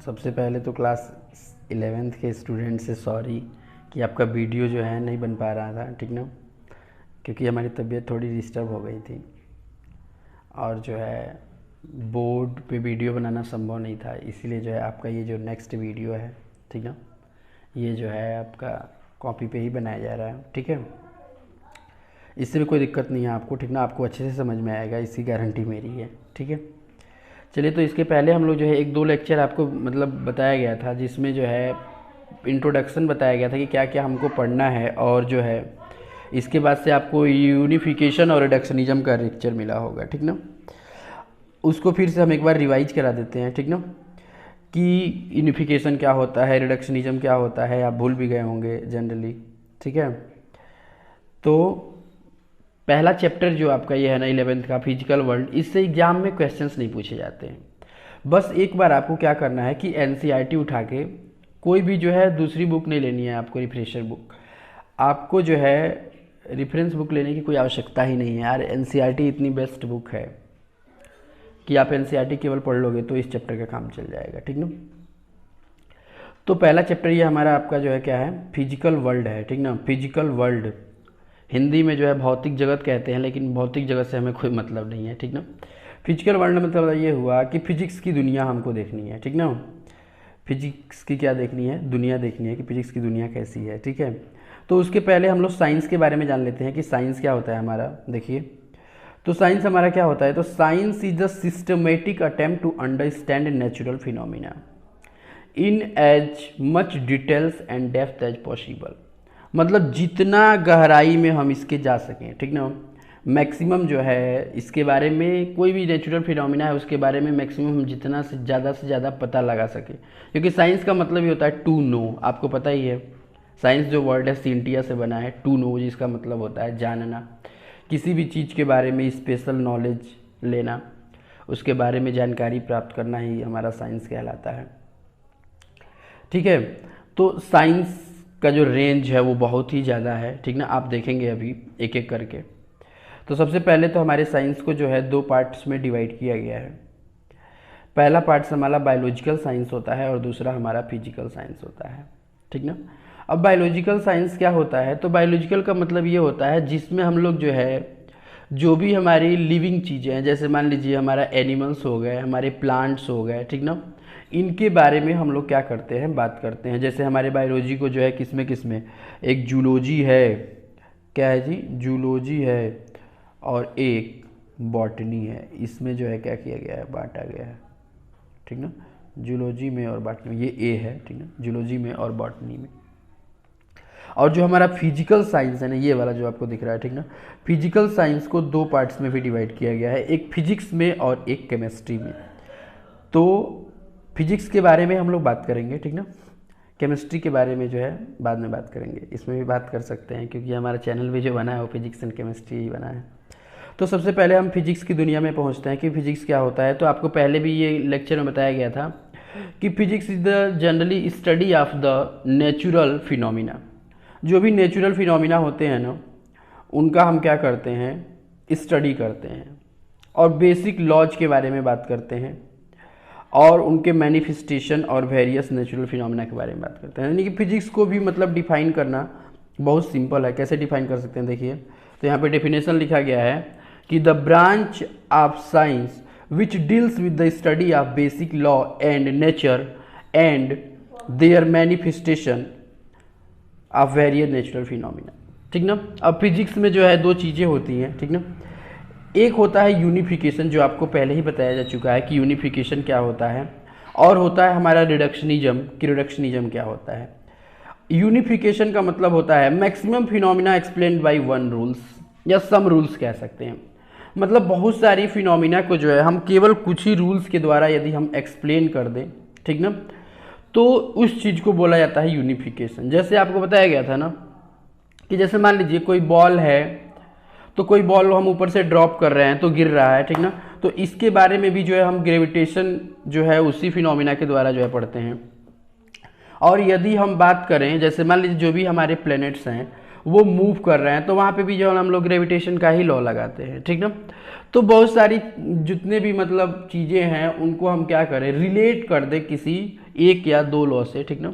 सबसे पहले तो क्लास 11th के स्टूडेंट से सॉरी कि आपका वीडियो जो है नहीं बन पा रहा था, ठीक ना, क्योंकि हमारी तबीयत थोड़ी डिस्टर्ब हो गई थी और जो है बोर्ड पे वीडियो बनाना संभव नहीं था। इसीलिए जो है आपका ये जो नेक्स्ट वीडियो है, ठीक ना, ये जो है आपका कॉपी पे ही बनाया जा रहा है, ठीक है। इससे भी कोई दिक्कत नहीं है आपको, ठीक ना, आपको अच्छे से समझ में आएगा, इसकी गारंटी मेरी है, ठीक है। चलिए, तो इसके पहले हम लोग जो है 1-2 लेक्चर आपको मतलब बताया गया था, जिसमें जो है इंट्रोडक्शन बताया गया था कि क्या क्या हमको पढ़ना है, और जो है इसके बाद से आपको यूनिफिकेशन और रिडक्शनिज्म का लेक्चर मिला होगा, ठीक ना। उसको फिर से हम एक बार रिवाइज करा देते हैं, ठीक ना, कि यूनिफिकेशन क्या होता है, रिडक्शनिज्म क्या होता है, आप भूल भी गए होंगे जनरली, ठीक है। तो पहला चैप्टर जो आपका ये है ना 11th का फिजिकल वर्ल्ड, इससे एग्जाम में क्वेश्चंस नहीं पूछे जाते हैं। बस एक बार आपको क्या करना है कि एनसीईआरटी उठा के, कोई भी जो है दूसरी बुक नहीं लेनी है आपको, रिफ्रेशर बुक, आपको जो है रेफरेंस बुक लेने की कोई आवश्यकता ही नहीं है यार। एनसीईआरटी इतनी बेस्ट बुक है कि आप एनसीईआरटी केवल पढ़ लोगे तो इस चैप्टर का काम चल जाएगा, ठीक ना। तो पहला चैप्टर ये हमारा आपका जो है क्या है, फिजिकल वर्ल्ड है, ठीक ना। फिजिकल वर्ल्ड हिंदी में जो है भौतिक जगत कहते हैं, लेकिन भौतिक जगत से हमें कोई मतलब नहीं है, ठीक ना। फिजिकल वर्ल्ड मतलब ये हुआ कि फिजिक्स की दुनिया हमको देखनी है, ठीक ना। फिजिक्स की क्या देखनी है, दुनिया देखनी है कि फिजिक्स की दुनिया कैसी है, ठीक है। तो उसके पहले हम लोग साइंस के बारे में जान लेते हैं कि साइंस क्या होता है हमारा। देखिए, तो साइंस हमारा क्या होता है, तो science is the systematic attempt to understand natural phenomena in as much details and depth as possible. मतलब जितना गहराई में हम इसके जा सकें, ठीक ना, मैक्सिमम जो है इसके बारे में, कोई भी नेचुरल फिनोमिना है उसके बारे में मैक्सिमम हम जितना से ज़्यादा पता लगा सके, क्योंकि साइंस का मतलब ही होता है टू नो। आपको पता ही है, साइंस जो वर्ड है सिंटिया से बना है, टू नो जिसका मतलब होता है जानना, किसी भी चीज़ के बारे में स्पेशल नॉलेज लेना, उसके बारे में जानकारी प्राप्त करना ही हमारा साइंस कहलाता है, ठीक है। तो साइंस का जो रेंज है वो बहुत ही ज़्यादा है, ठीक ना। आप देखेंगे अभी एक एक करके। तो सबसे पहले तो हमारे साइंस को जो है 2 पार्ट्स में डिवाइड किया गया है। पहला पार्ट हमारा बायोलॉजिकल साइंस होता है और दूसरा हमारा फिजिकल साइंस होता है, ठीक ना। अब बायोलॉजिकल साइंस क्या होता है, तो बायोलॉजिकल का मतलब ये होता है जिसमें हम लोग जो है, जो भी हमारी लिविंग चीज़ें हैं, जैसे मान लीजिए हमारा एनिमल्स हो गए, हमारे प्लांट्स हो गए, ठीक ना, इनके बारे में हम लोग क्या करते हैं, बात करते हैं। जैसे हमारे बायोलॉजी को जो है किसमें एक जूलॉजी है, क्या है जी, जूलॉजी है, और एक बॉटनी है। इसमें जो है क्या किया गया है, बांटा गया है, ठीक ना, जूलॉजी में और बॉटनी में, ये ए है, ठीक ना, जूलॉजी में और बॉटनी में। और जो हमारा फिजिकल साइंस है ना, ये वाला जो आपको दिख रहा है, ठीक ना, फिजिकल साइंस को 2 पार्ट्स में भी डिवाइड किया गया है, एक फिजिक्स में और एक केमिस्ट्री में। तो फिजिक्स के बारे में हम लोग बात करेंगे, ठीक ना। केमिस्ट्री के बारे में जो है बाद में बात करेंगे, इसमें भी बात कर सकते हैं क्योंकि हमारा चैनल भी जो बना है वो फिजिक्स एंड केमिस्ट्री ही बना है। तो सबसे पहले हम फिजिक्स की दुनिया में पहुंचते हैं कि फिजिक्स क्या होता है। तो आपको पहले भी ये लेक्चर में बताया गया था कि physics is the generally study of the natural phenomena. जो भी नेचुरल फिनोमिना होते हैं ना, उनका हम क्या करते हैं, स्टडी करते हैं, और बेसिक लॉज के बारे में बात करते हैं, और उनके मैनिफेस्टेशन और वेरियस नेचुरल फिनोमिना के बारे में बात करते हैं। यानी कि फिजिक्स को भी मतलब डिफाइन करना बहुत सिंपल है। कैसे डिफाइन कर सकते हैं, देखिए, तो यहाँ पे डेफिनेशन लिखा गया है कि the branch of science which deals with the study of basic law and nature and their manifestation of various natural phenomena, ठीक ना। अब फिजिक्स में जो है 2 चीज़ें होती हैं, ठीक ना। एक होता है यूनिफिकेशन, जो आपको पहले ही बताया जा चुका है कि यूनिफिकेशन क्या होता है, और होता है हमारा रिडक्शनिज्म कि रिडक्शनिज्म क्या होता है। यूनिफिकेशन का मतलब होता है maximum phenomena explained by one rules, या सम रूल्स कह सकते हैं। मतलब बहुत सारी फिनोमिना को जो है हम केवल कुछ ही रूल्स के द्वारा यदि हम एक्सप्लेन कर दें, ठीक ना, तो उस चीज़ को बोला जाता है यूनिफिकेशन। जैसे आपको बताया गया था ना कि जैसे मान लीजिए कोई बॉल है, तो कोई बॉल हम ऊपर से ड्रॉप कर रहे हैं तो गिर रहा है, ठीक ना, तो इसके बारे में भी जो है हम ग्रेविटेशन जो है उसी फिनोमिना के द्वारा जो है पढ़ते हैं। और यदि हम बात करें, जैसे मान लीजिए जो भी हमारे प्लैनेट्स हैं वो मूव कर रहे हैं, तो वहाँ पे भी जो हम लोग ग्रेविटेशन का ही लॉ लगाते हैं, ठीक ना। तो बहुत सारी जितने भी मतलब चीज़ें हैं उनको हम क्या करें, रिलेट कर दे किसी एक या दो लॉ से, ठीक ना,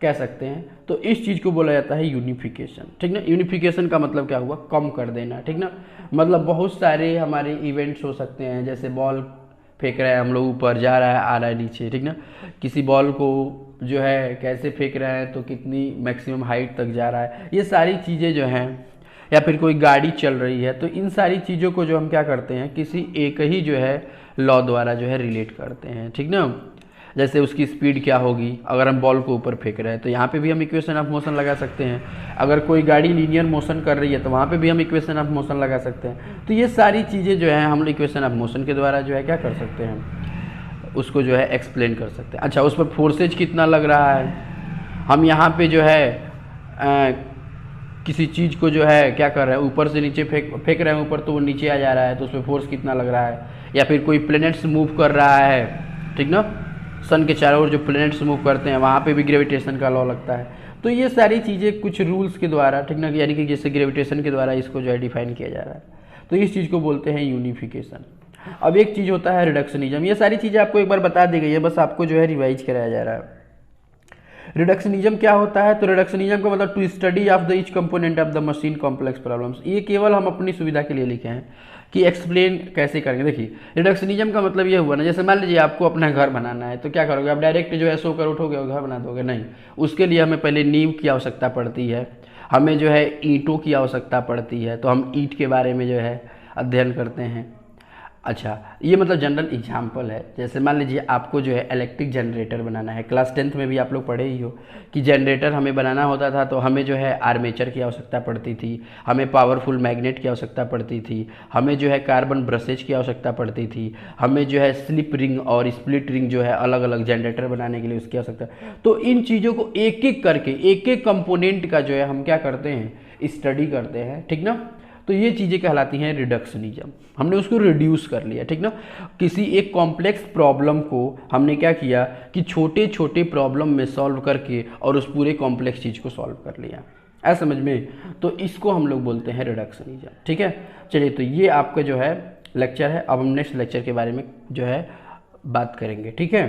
कह सकते हैं। तो इस चीज़ को बोला जाता है यूनिफिकेशन, ठीक ना। यूनिफिकेशन का मतलब क्या हुआ, कम कर देना, ठीक ना। मतलब बहुत सारे हमारे इवेंट्स हो सकते हैं, जैसे बॉल फेंक रहे हैं हम लोग, ऊपर जा रहा है आ रहा है नीचे, ठीक ना। किसी बॉल को जो है कैसे फेंक रहे हैं, तो कितनी मैक्सिमम हाइट तक जा रहा है, ये सारी चीज़ें जो हैं, या फिर कोई गाड़ी चल रही है, तो इन सारी चीज़ों को जो हम क्या करते हैं, किसी एक ही जो है लॉ द्वारा जो है रिलेट करते हैं, ठीक ना। जैसे उसकी स्पीड क्या होगी अगर हम बॉल को ऊपर फेंक रहे हैं, तो यहाँ पे भी हम इक्वेशन ऑफ मोशन लगा सकते हैं। अगर कोई गाड़ी लीनियर मोशन कर रही है तो वहाँ पे भी हम इक्वेशन ऑफ मोशन लगा सकते हैं। तो ये सारी चीज़ें जो है हम इक्वेशन ऑफ मोशन के द्वारा जो है क्या कर सकते हैं, उसको जो है एक्सप्लेन कर सकते हैं। अच्छा, उस पर फोर्सेज कितना लग रहा है, हम यहाँ पे जो है किसी चीज़ को जो है क्या कर रहे हैं, ऊपर से नीचे फेंक रहे हैं ऊपर, तो वो नीचे आ जा रहा है, तो उसमें फोर्स कितना लग रहा है। या फिर कोई प्लैनेट्स मूव कर रहा है, ठीक ना, सन के चारों ओर जो प्लैनेट्स मूव करते हैं वहाँ पे भी ग्रेविटेशन का लॉ लगता है। तो ये सारी चीज़ें कुछ रूल्स के द्वारा, ठीक ना, यानी कि जैसे ग्रेविटेशन के द्वारा इसको जो है डिफाइन किया जा रहा है। तो इस चीज़ को बोलते हैं यूनिफिकेशन। अब एक चीज़ होता है रिडक्शनिज्म। ये सारी चीज़ें आपको एक बार बता दी गई है, बस आपको जो है रिवाइज कराया जा रहा है। रिडक्शनिज्म क्या होता है, तो रिडक्शनिज्म का मतलब to study of the each component of the machine complex problems. ये केवल हम अपनी सुविधा के लिए लिखे हैं कि एक्सप्लेन कैसे करेंगे। देखिए, रिडक्शनिज्म का मतलब ये हुआ ना, जैसे मान लीजिए आपको अपना घर बनाना है, तो क्या करोगे आप, डायरेक्ट जो है सो कर उठोगे और घर बना दोगे, नहीं। उसके लिए हमें पहले नींव की आवश्यकता पड़ती है, हमें जो है ईंटों की आवश्यकता पड़ती है, तो हम ईंट के बारे में जो है अध्ययन करते हैं। अच्छा, ये मतलब जनरल एग्जाम्पल है। जैसे मान लीजिए आपको जो है इलेक्ट्रिक जनरेटर बनाना है, क्लास 10th में भी आप लोग पढ़े ही हो कि जनरेटर हमें बनाना होता था, तो हमें जो है आर्मेचर की आवश्यकता पड़ती थी, हमें पावरफुल मैग्नेट की आवश्यकता पड़ती थी, हमें जो है कार्बन ब्रशेज की आवश्यकता पड़ती थी, हमें जो है स्लिप रिंग और स्प्लिट रिंग जो है अलग अलग जनरेटर बनाने के लिए उसकी आवश्यकता। तो इन चीज़ों को एक एक करके, एक एक कंपोनेंट का जो है हम क्या करते हैं, स्टडी करते हैं, ठीक ना। तो ये चीज़ें कहलाती हैं रिडक्शनिज्म। हमने उसको रिड्यूस कर लिया, ठीक ना। किसी एक कॉम्प्लेक्स प्रॉब्लम को हमने क्या किया कि छोटे छोटे प्रॉब्लम में सॉल्व करके और उस पूरे कॉम्प्लेक्स चीज़ को सॉल्व कर लिया, ऐसा समझ में। तो इसको हम लोग बोलते हैं रिडक्शनिज्म, ठीक है। चलिए, तो ये आपका जो है लेक्चर है। अब हम नेक्स्ट लेक्चर के बारे में जो है बात करेंगे, ठीक है।